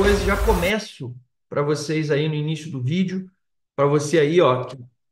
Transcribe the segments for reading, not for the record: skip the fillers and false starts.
coisa, já começo para vocês aí no início do vídeo, para você aí, ó,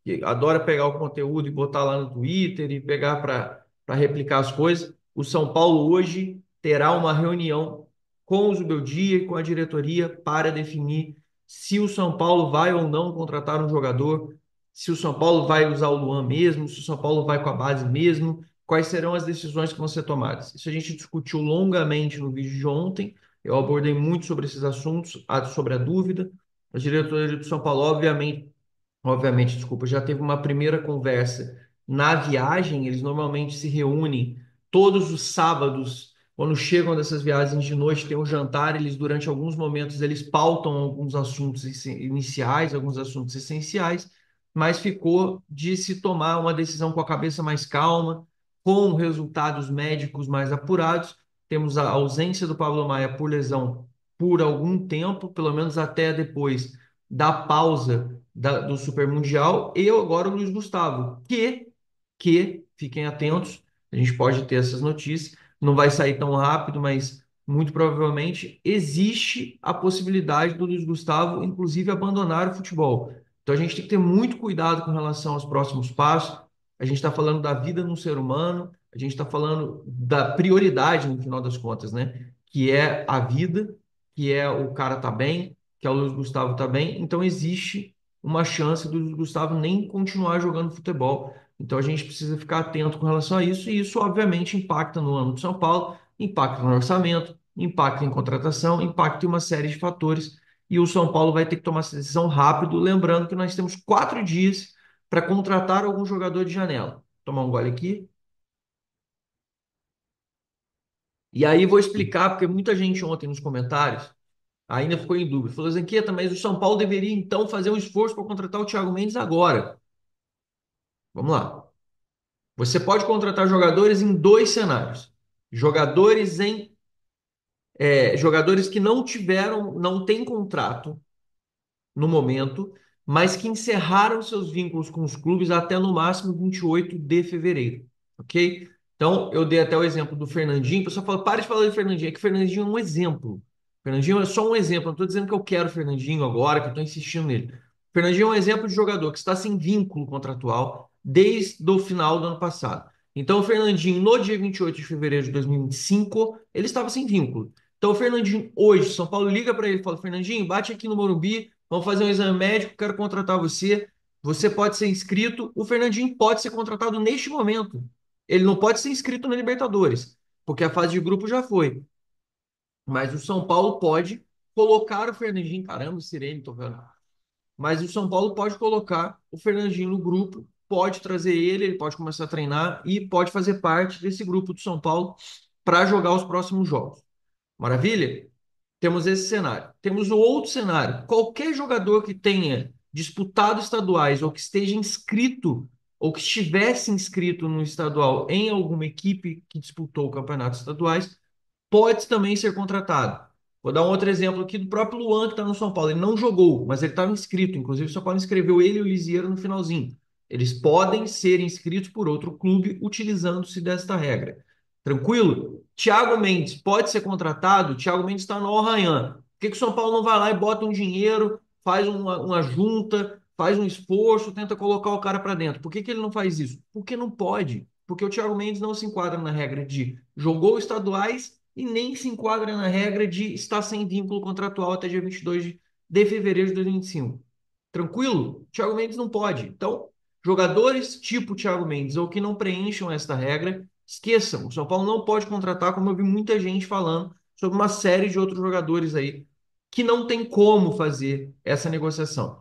que adora pegar o conteúdo e botar lá no Twitter e pegar para replicar as coisas. O São Paulo hoje terá uma reunião com o Zubeldia e com a diretoria para definir se o São Paulo vai ou não contratar um jogador, se o São Paulo vai usar o Luan mesmo, se o São Paulo vai com a base mesmo, quais serão as decisões que vão ser tomadas. Isso a gente discutiu longamente no vídeo de ontem. Eu abordei muito sobre esses assuntos, sobre a dúvida. A diretoria do São Paulo, obviamente, desculpa, já teve uma primeira conversa na viagem. Eles normalmente se reúnem todos os sábados, quando chegam dessas viagens de noite, tem um jantar. Eles, durante alguns momentos, eles pautam alguns assuntos iniciais, alguns assuntos essenciais, mas ficou de se tomar uma decisão com a cabeça mais calma, com resultados médicos mais apurados. Temos a ausência do Pablo Maia por lesão por algum tempo, pelo menos até depois da pausa do Super Mundial, e agora o Luiz Gustavo, que fiquem atentos, a gente pode ter essas notícias, não vai sair tão rápido, mas muito provavelmente existe a possibilidade do Luiz Gustavo, inclusive, abandonar o futebol. Então a gente tem que ter muito cuidado com relação aos próximos passos. A gente está falando da vida no ser humano, a gente está falando da prioridade, no final das contas, né? Que é a vida, que é o cara tá bem, que é o Luiz Gustavo tá bem. Então existe uma chance do Luiz Gustavo nem continuar jogando futebol. Então a gente precisa ficar atento com relação a isso, e isso obviamente impacta no ano de São Paulo, impacta no orçamento, impacta em contratação, impacta em uma série de fatores. E o São Paulo vai ter que tomar essa decisão rápido, lembrando que nós temos 4 dias para contratar algum jogador de janela. Vou tomar um gole aqui. E aí vou explicar, porque muita gente ontem nos comentários ainda ficou em dúvida. Falou, Zanqueta, mas o São Paulo deveria então fazer um esforço para contratar o Thiago Mendes agora. Vamos lá. Você pode contratar jogadores em dois cenários. Jogadores jogadores que não tiveram, não têm contrato no momento, mas que encerraram seus vínculos com os clubes até no máximo 28 de fevereiro, ok? Então, eu dei até o exemplo do Fernandinho. O pessoal fala, para de falar de Fernandinho, é que o Fernandinho é um exemplo. O Fernandinho é só um exemplo. Não estou dizendo que eu quero o Fernandinho agora, que eu estou insistindo nele. O Fernandinho é um exemplo de jogador que está sem vínculo contratual desde o final do ano passado. Então, o Fernandinho, no dia 28 de fevereiro de 2025, ele estava sem vínculo. Então, o Fernandinho, hoje, São Paulo liga para ele e fala: Fernandinho, bate aqui no Morumbi, vamos fazer um exame médico, quero contratar você. Você pode ser inscrito. O Fernandinho pode ser contratado neste momento. Ele não pode ser inscrito na Libertadores, porque a fase de grupo já foi. Mas o São Paulo pode colocar o Fernandinho. Caramba, Sirene, tô vendo. Mas o São Paulo pode colocar o Fernandinho no grupo, pode trazer ele, ele pode começar a treinar e pode fazer parte desse grupo do São Paulo para jogar os próximos jogos. Maravilha? Temos esse cenário. Temos o outro cenário. Qualquer jogador que tenha disputado estaduais ou que esteja inscrito ou que estivesse inscrito no estadual em alguma equipe que disputou o campeonato estaduais pode também ser contratado. Vou dar um outro exemplo aqui do próprio Luan, que está no São Paulo. Ele não jogou, mas ele estava inscrito. Inclusive, o São Paulo inscreveu ele e o Lisieiro no finalzinho. Eles podem ser inscritos por outro clube utilizando-se desta regra. Tranquilo? Thiago Mendes pode ser contratado? Thiago Mendes está no Arranhã. Por que o São Paulo não vai lá e bota um dinheiro, faz uma junta, faz um esforço, tenta colocar o cara para dentro? Por que ele não faz isso? Porque não pode. Porque o Thiago Mendes não se enquadra na regra de jogou estaduais e nem se enquadra na regra de estar sem vínculo contratual até dia 22 de fevereiro de 2025. Tranquilo? Thiago Mendes não pode. Então, jogadores tipo Thiago Mendes ou que não preencham esta regra, esqueçam. O São Paulo não pode contratar, como eu vi muita gente falando sobre uma série de outros jogadores aí que não tem como fazer essa negociação.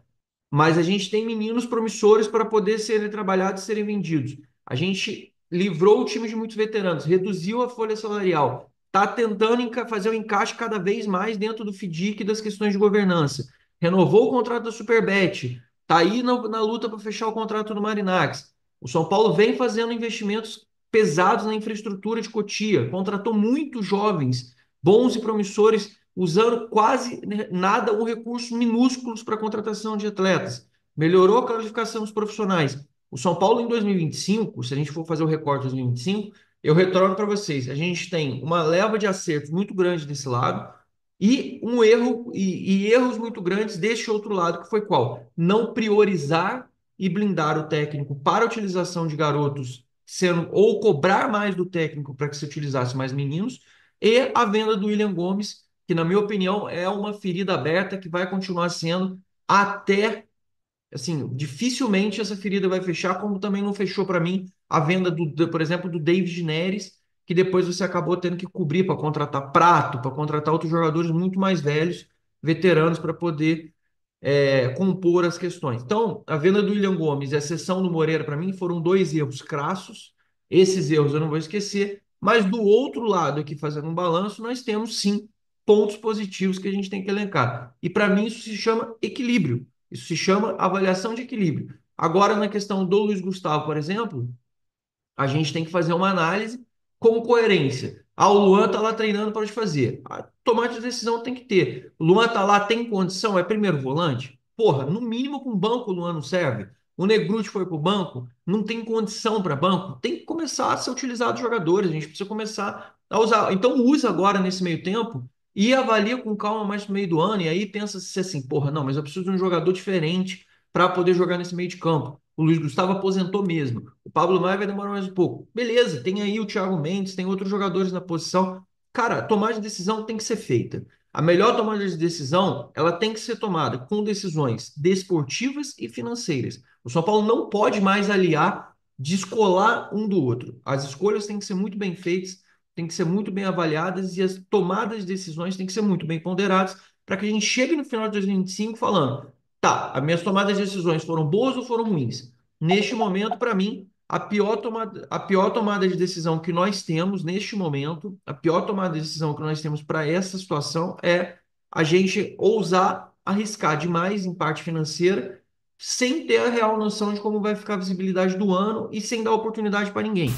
Mas a gente tem meninos promissores para poder serem trabalhados e serem vendidos. A gente livrou o time de muitos veteranos, reduziu a folha salarial, está tentando fazer o encaixe cada vez mais dentro do FDIC e das questões de governança. Renovou o contrato da Superbet, está aí na luta para fechar o contrato do Marinax. O São Paulo vem fazendo investimentos pesados na infraestrutura de Cotia, contratou muitos jovens, bons e promissores, usando quase nada ou recursos minúsculos para a contratação de atletas. Melhorou a qualificação dos profissionais. O São Paulo em 2025, se a gente for fazer o recorte de 2025, eu retorno para vocês. A gente tem uma leva de acertos muito grande desse lado E um erro e erros muito grandes deste outro lado, que foi qual? Não priorizar e blindar o técnico para a utilização de garotos, sendo ou cobrar mais do técnico para que se utilizasse mais meninos, e a venda do William Gomes, que na minha opinião é uma ferida aberta que vai continuar sendo até assim, dificilmente essa ferida vai fechar, como também não fechou para mim a venda por exemplo, do David Neres, que depois você acabou tendo que cobrir para contratar Prato, para contratar outros jogadores muito mais velhos, veteranos, para poder compor as questões. Então, a venda do William Gomes e a cessão do Moreira, para mim, foram dois erros crassos. Esses erros eu não vou esquecer, mas do outro lado, aqui fazendo um balanço, nós temos sim pontos positivos que a gente tem que elencar. E para mim, isso se chama equilíbrio. Isso se chama avaliação de equilíbrio. Agora, na questão do Luiz Gustavo, por exemplo, a gente tem que fazer uma análise com coerência. Ah, o Luan tá lá treinando para te fazer. A tomate de decisão tem que ter. O Luan tá lá, tem condição, é primeiro volante? Porra, no mínimo com banco o Luan não serve. O Negruti foi pro banco, não tem condição para banco. Tem que começar a ser utilizado os jogadores. A gente precisa começar a usar. Então usa agora nesse meio tempo e avalia com calma mais no meio do ano. E aí pensa se assim, porra, não, mas eu preciso de um jogador diferente para poder jogar nesse meio de campo. O Luiz Gustavo aposentou mesmo. O Pablo Maia vai demorar mais um pouco. Beleza, tem aí o Thiago Mendes, tem outros jogadores na posição. Cara, tomada de decisão tem que ser feita. A melhor tomada de decisão, ela tem que ser tomada com decisões desportivas e financeiras. O São Paulo não pode mais aliar, descolar um do outro. As escolhas têm que ser muito bem feitas, têm que ser muito bem avaliadas e as tomadas de decisões têm que ser muito bem ponderadas para que a gente chegue no final de 2025 falando tá, as minhas tomadas de decisões foram boas ou foram ruins? Neste momento, para mim, a pior tomada de decisão que nós temos neste momento, a pior tomada de decisão que nós temos para essa situação é a gente ousar arriscar demais em parte financeira, sem ter a real noção de como vai ficar a visibilidade do ano e sem dar oportunidade para ninguém.